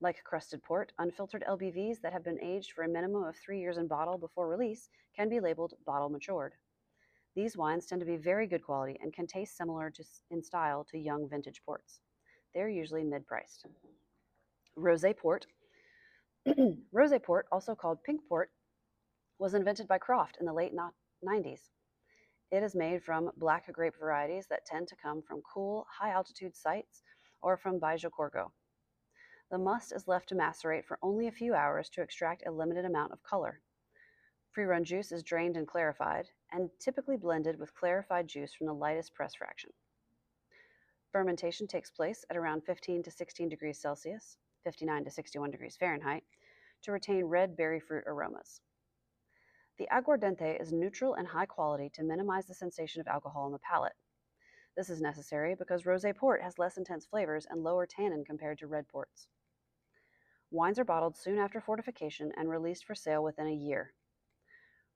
Like crusted port, unfiltered LBVs that have been aged for a minimum of 3 years in bottle before release can be labeled bottle matured. These wines tend to be very good quality and can taste similar in style to young vintage ports. They're usually mid-priced. Rosé port. Rosé port, also called pink port, was invented by Croft in the late 90s. It is made from black grape varieties that tend to come from cool, high-altitude sites or from Baixo-Corgo. The must is left to macerate for only a few hours to extract a limited amount of color. Free-run juice is drained and clarified, and typically blended with clarified juice from the lightest press fraction. Fermentation takes place at around 15 to 16 degrees Celsius, 59 to 61 degrees Fahrenheit, to retain red berry fruit aromas. The aguardiente is neutral and high quality to minimize the sensation of alcohol on the palate. This is necessary because rosé port has less intense flavors and lower tannin compared to red ports. Wines are bottled soon after fortification and released for sale within a year.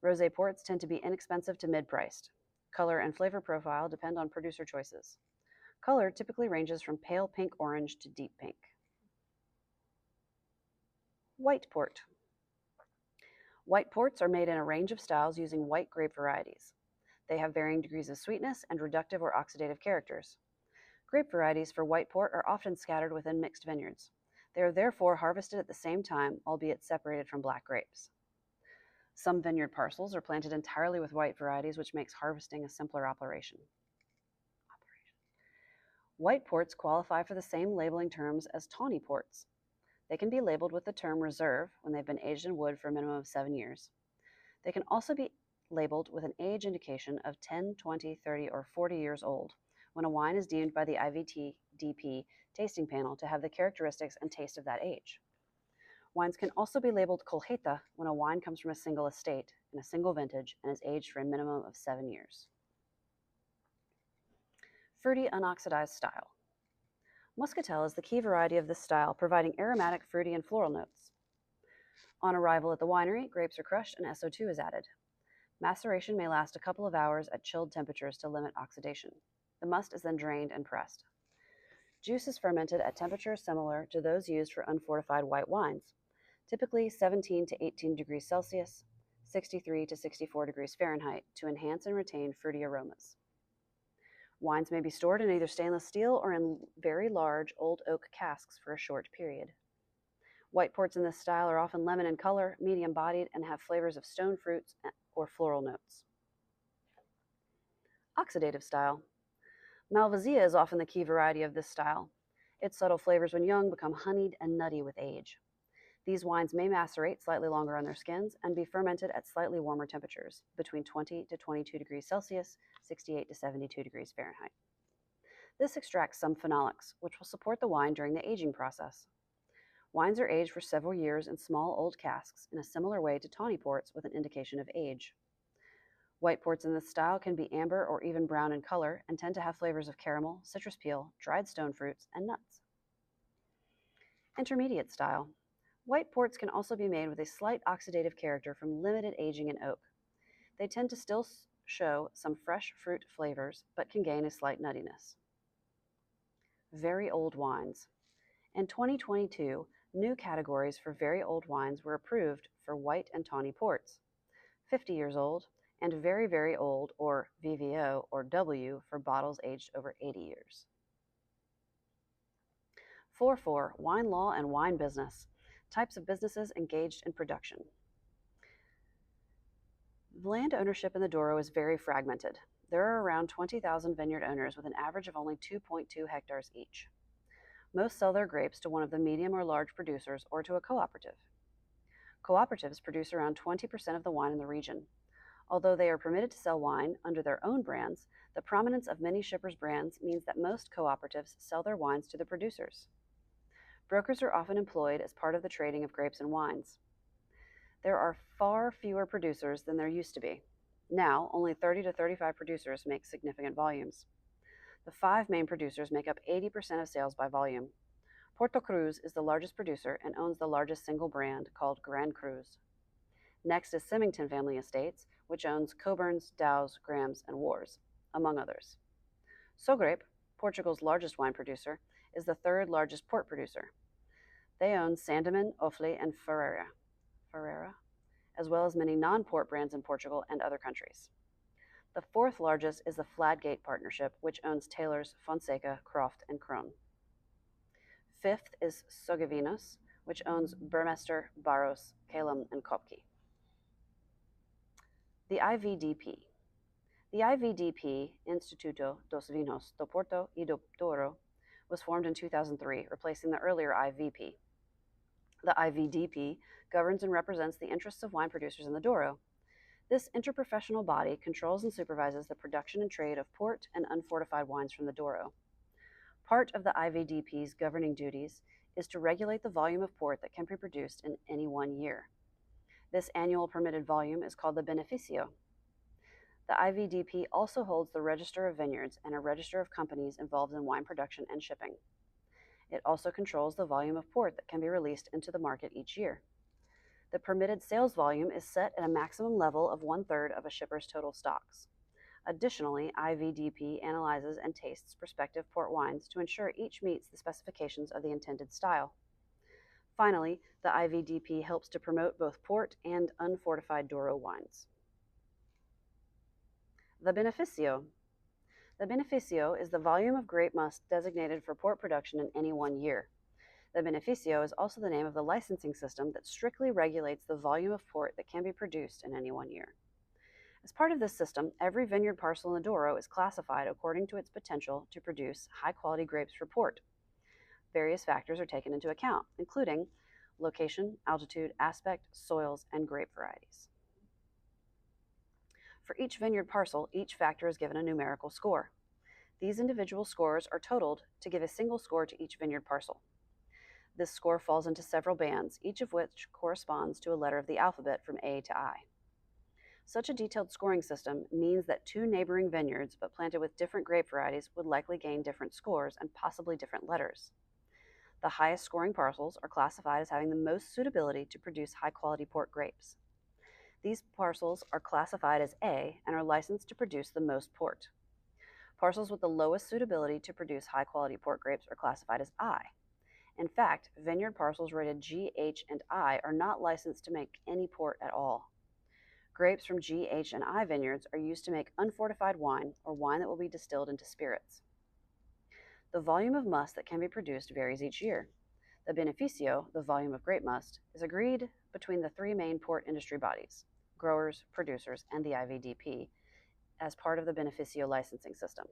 Rosé ports tend to be inexpensive to mid-priced. Color and flavor profile depend on producer choices. Color typically ranges from pale pink-orange to deep pink. White port. White ports are made in a range of styles using white grape varieties. They have varying degrees of sweetness and reductive or oxidative characters. Grape varieties for white port are often scattered within mixed vineyards. They are therefore harvested at the same time, albeit separated from black grapes. Some vineyard parcels are planted entirely with white varieties, which makes harvesting a simpler operation. White ports qualify for the same labeling terms as tawny ports. They can be labeled with the term reserve when they've been aged in wood for a minimum of 7 years. They can also be labeled with an age indication of 10, 20, 30, or 40 years old when a wine is deemed by the IVT-DP tasting panel to have the characteristics and taste of that age. Wines can also be labeled colheita when a wine comes from a single estate in a single vintage and is aged for a minimum of 7 years. Fruity unoxidized style. Muscatel is the key variety of this style, providing aromatic, fruity, and floral notes. On arrival at the winery, grapes are crushed and SO2 is added. Maceration may last a couple of hours at chilled temperatures to limit oxidation. The must is then drained and pressed. Juice is fermented at temperatures similar to those used for unfortified white wines, typically 17 to 18 degrees Celsius, 63 to 64 degrees Fahrenheit, to enhance and retain fruity aromas. Wines may be stored in either stainless steel or in very large old oak casks for a short period. White ports in this style are often lemon in color, medium-bodied, and have flavors of stone fruits or floral notes. Oxidative style. Malvasia is often the key variety of this style. Its subtle flavors when young become honeyed and nutty with age. These wines may macerate slightly longer on their skins and be fermented at slightly warmer temperatures, between 20 to 22 degrees Celsius, 68 to 72 degrees Fahrenheit. This extracts some phenolics, which will support the wine during the aging process. Wines are aged for several years in small old casks in a similar way to tawny ports with an indication of age. White ports in this style can be amber or even brown in color and tend to have flavors of caramel, citrus peel, dried stone fruits, and nuts. Intermediate style. White ports can also be made with a slight oxidative character from limited aging in oak. They tend to still show some fresh fruit flavors, but can gain a slight nuttiness. Very old wines. In 2022, new categories for very old wines were approved for white and tawny ports: 50 years old, and very, very old, or VVO, or W, for bottles aged over 80 years. 4.4 Wine Law and Wine Business. Types of businesses engaged in production. Land ownership in the Douro is very fragmented. There are around 20,000 vineyard owners with an average of only 2.2 hectares each. Most sell their grapes to one of the medium or large producers or to a cooperative. Cooperatives produce around 20% of the wine in the region. Although they are permitted to sell wine under their own brands, the prominence of many shippers' brands means that most cooperatives sell their wines to the producers. Brokers are often employed as part of the trading of grapes and wines. There are far fewer producers than there used to be. Now, only 30 to 35 producers make significant volumes. The 5 main producers make up 80% of sales by volume. Porto Cruz is the largest producer and owns the largest single brand, called Grand Cruz. Next is Symington Family Estates, which owns Coburns, Dows, Grahams, and Wars, among others. Sogrep, Portugal's largest wine producer, is the 3rd largest port producer. They own Sandeman, Ofle, and Ferreira, as well as many non-port brands in Portugal and other countries. The 4th largest is the Fladgate Partnership, which owns Taylor's, Fonseca, Croft, and Krohn. 5th is Sogevinos, which owns Burmester, Barros, Kalem, and Kopke. The IVDP. The IVDP, Instituto dos Vinhos do Porto e do Douro, was formed in 2003, replacing the earlier IVP. The IVDP governs and represents the interests of wine producers in the Douro. This interprofessional body controls and supervises the production and trade of port and unfortified wines from the Douro. Part of the IVDP's governing duties is to regulate the volume of port that can be produced in any one year. This annual permitted volume is called the beneficio. The IVDP also holds the Register of Vineyards and a register of companies involved in wine production and shipping. It also controls the volume of port that can be released into the market each year. The permitted sales volume is set at a maximum level of 1/3 of a shipper's total stocks. Additionally, IVDP analyzes and tastes prospective port wines to ensure each meets the specifications of the intended style. Finally, the IVDP helps to promote both port and unfortified Douro wines. The beneficio. The beneficio is the volume of grape must designated for port production in any one year. The beneficio is also the name of the licensing system that strictly regulates the volume of port that can be produced in any one year. As part of this system, every vineyard parcel in the Douro is classified according to its potential to produce high-quality grapes for port. Various factors are taken into account, including location, altitude, aspect, soils, and grape varieties. For each vineyard parcel, each factor is given a numerical score. These individual scores are totaled to give a single score to each vineyard parcel. This score falls into several bands, each of which corresponds to a letter of the alphabet from A to I. Such a detailed scoring system means that 2 neighboring vineyards, but planted with different grape varieties, would likely gain different scores and possibly different letters. The highest scoring parcels are classified as having the most suitability to produce high-quality port grapes. These parcels are classified as A and are licensed to produce the most port. Parcels with the lowest suitability to produce high-quality port grapes are classified as I. In fact, vineyard parcels rated G, H, and I are not licensed to make any port at all. Grapes from G, H, and I vineyards are used to make unfortified wine, or wine that will be distilled into spirits. The volume of must that can be produced varies each year. The beneficio, the volume of grape must, is agreed between the 3 main port industry bodies, growers, producers, and the IVDP, as part of the beneficio licensing system.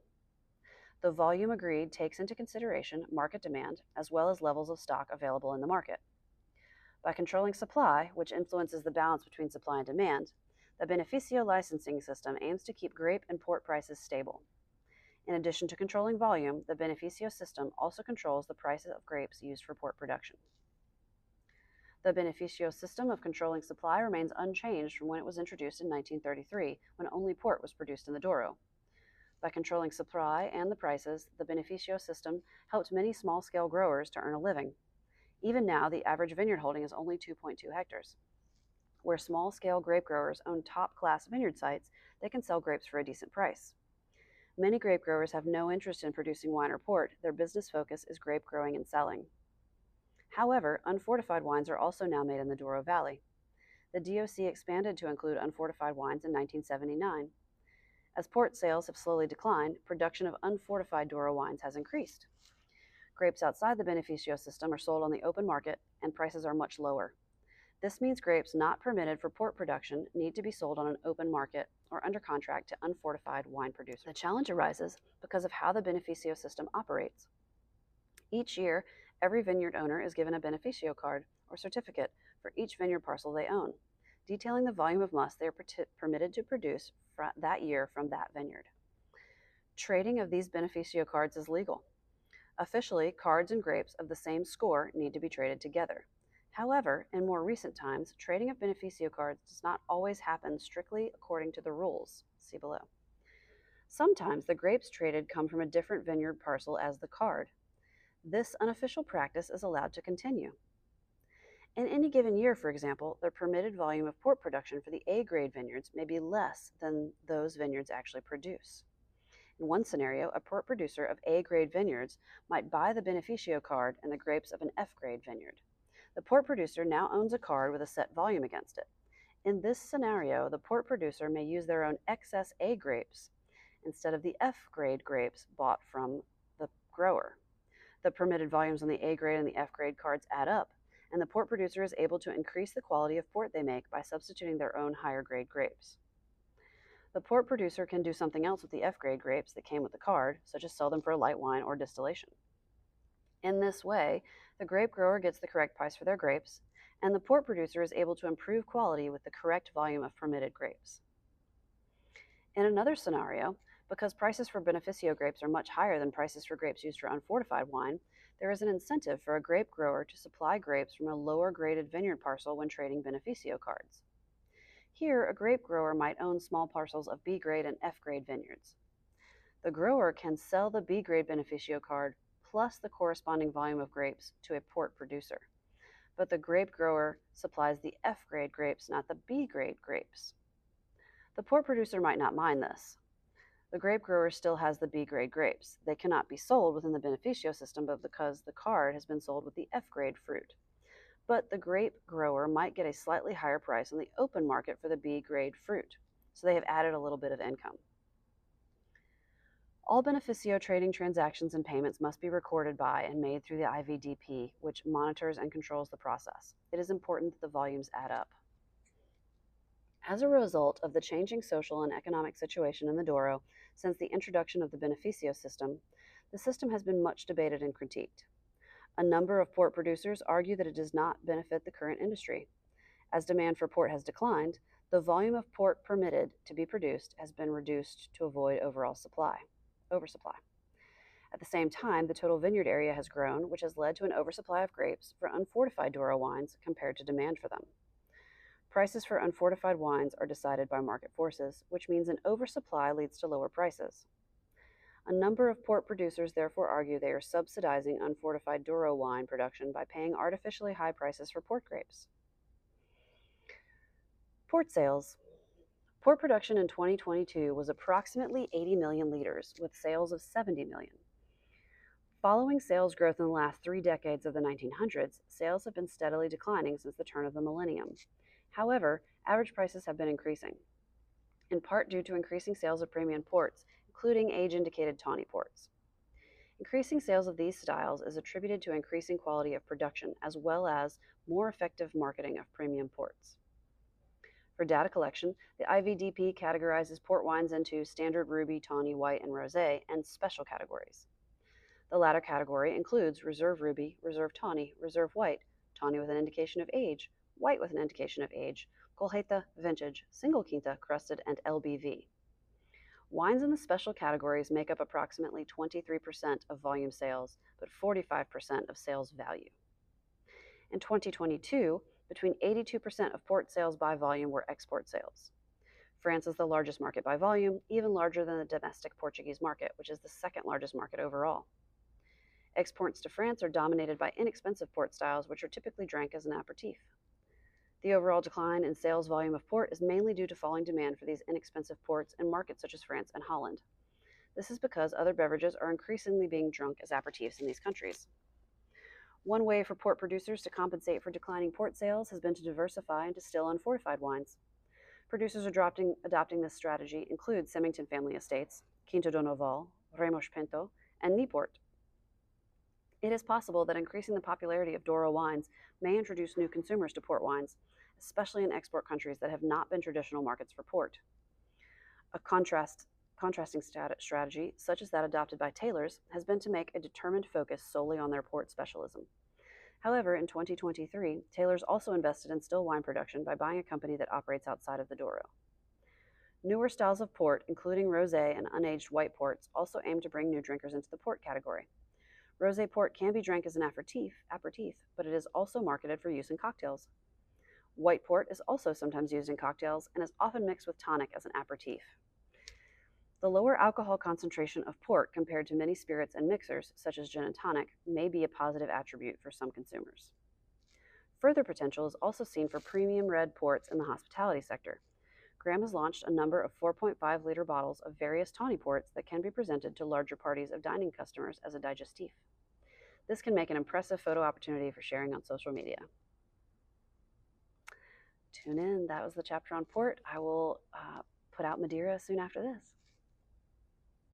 The volume agreed takes into consideration market demand as well as levels of stock available in the market. By controlling supply, which influences the balance between supply and demand, the beneficio licensing system aims to keep grape and port prices stable. In addition to controlling volume, the beneficio system also controls the prices of grapes used for port production. The beneficio system of controlling supply remains unchanged from when it was introduced in 1933, when only port was produced in the Douro. By controlling supply and the prices, the beneficio system helped many small-scale growers to earn a living. Even now, the average vineyard holding is only 2.2 hectares. Where small-scale grape growers own top-class vineyard sites, they can sell grapes for a decent price. Many grape growers have no interest in producing wine or port. Their business focus is grape growing and selling. However, unfortified wines are also now made in the Douro Valley. The DOC expanded to include unfortified wines in 1979. As port sales have slowly declined, production of unfortified Douro wines has increased. Grapes outside the beneficio system are sold on the open market, and prices are much lower. This means grapes not permitted for port production need to be sold on an open market or under contract to unfortified wine producers. The challenge arises because of how the beneficio system operates. Each year, every vineyard owner is given a beneficio card or certificate for each vineyard parcel they own, detailing the volume of must they are permitted to produce that year from that vineyard. Trading of these beneficio cards is legal. Officially, cards and grapes of the same score need to be traded together. However, in more recent times, trading of beneficio cards does not always happen strictly according to the rules. See below. Sometimes the grapes traded come from a different vineyard parcel as the card. This unofficial practice is allowed to continue. In any given year, for example, the permitted volume of port production for the A-grade vineyards may be less than those vineyards actually produce. In one scenario, a port producer of A-grade vineyards might buy the beneficio card and the grapes of an F-grade vineyard. The port producer now owns a card with a set volume against it. In this scenario, the port producer may use their own excess A grapes instead of the F-grade grapes bought from the grower. The permitted volumes on the A-grade and the F-grade cards add up, and the port producer is able to increase the quality of port they make by substituting their own higher-grade grapes. The port producer can do something else with the F-grade grapes that came with the card, such as sell them for a light wine or distillation. In this way, the grape grower gets the correct price for their grapes, and the port producer is able to improve quality with the correct volume of permitted grapes. In another scenario, because prices for beneficio grapes are much higher than prices for grapes used for unfortified wine, there is an incentive for a grape grower to supply grapes from a lower graded vineyard parcel when trading beneficio cards. Here, a grape grower might own small parcels of B-grade and F-grade vineyards. The grower can sell the B-grade beneficio card plus the corresponding volume of grapes to a port producer. But the grape grower supplies the F-grade grapes, not the B-grade grapes. The port producer might not mind this. The grape grower still has the B-grade grapes. They cannot be sold within the beneficio system, but because the card has been sold with the F-grade fruit. But the grape grower might get a slightly higher price on the open market for the B-grade fruit, so they have added a little bit of income. All beneficio trading transactions and payments must be recorded by and made through the IVDP, which monitors and controls the process. It is important that the volumes add up. As a result of the changing social and economic situation in the Douro since the introduction of the beneficio system, the system has been much debated and critiqued. A number of port producers argue that it does not benefit the current industry. As demand for port has declined, the volume of port permitted to be produced has been reduced to avoid oversupply. At the same time, the total vineyard area has grown, which has led to an oversupply of grapes for unfortified Douro wines compared to demand for them. Prices for unfortified wines are decided by market forces, which means an oversupply leads to lower prices. A number of port producers therefore argue they are subsidizing unfortified Douro wine production by paying artificially high prices for port grapes. Port sales. Port production in 2022 was approximately 80 million liters, with sales of 70 million. Following sales growth in the last 3 decades of the 1900s, sales have been steadily declining since the turn of the millennium. However, average prices have been increasing, in part due to increasing sales of premium ports, including age-indicated tawny ports. Increasing sales of these styles is attributed to increasing quality of production, as well as more effective marketing of premium ports. For data collection, the IVDP categorizes port wines into standard ruby, tawny, white, and rosé, and special categories. The latter category includes reserve ruby, reserve tawny, reserve white, tawny with an indication of age, white with an indication of age, colheita, vintage, single quinta, crusted, and LBV. Wines in the special categories make up approximately 23% of volume sales, but 45% of sales value. In 2022, between 82% of port sales by volume were export sales. France is the largest market by volume, even larger than the domestic Portuguese market, which is the second largest market overall. Exports to France are dominated by inexpensive port styles, which are typically drank as an aperitif. The overall decline in sales volume of port is mainly due to falling demand for these inexpensive ports in markets such as France and Holland. This is because other beverages are increasingly being drunk as aperitifs in these countries. One way for port producers to compensate for declining port sales has been to diversify and distill unfortified wines. Producers adopting this strategy include Symington family estates, Quinta do Noval, Ramos Pinto, and Newport. It is possible that increasing the popularity of Douro wines may introduce new consumers to port wines, especially in export countries that have not been traditional markets for port. A contrasting strategy, such as that adopted by tailors, has been to make a determined focus solely on their port specialism. However, in 2023, tailors also invested in still wine production by buying a company that operates outside of the Douro. Newer styles of port, including rosé and unaged white ports, also aim to bring new drinkers into the port category. Rosé port can be drank as an aperitif, but it is also marketed for use in cocktails. White port is also sometimes used in cocktails and is often mixed with tonic as an aperitif. The lower alcohol concentration of port compared to many spirits and mixers, such as gin and tonic, may be a positive attribute for some consumers. Further potential is also seen for premium red ports in the hospitality sector. Graham has launched a number of 4.5-liter bottles of various tawny ports that can be presented to larger parties of dining customers as a digestif. This can make an impressive photo opportunity for sharing on social media. Tune in. That was the chapter on port. I will put out Madeira soon after this.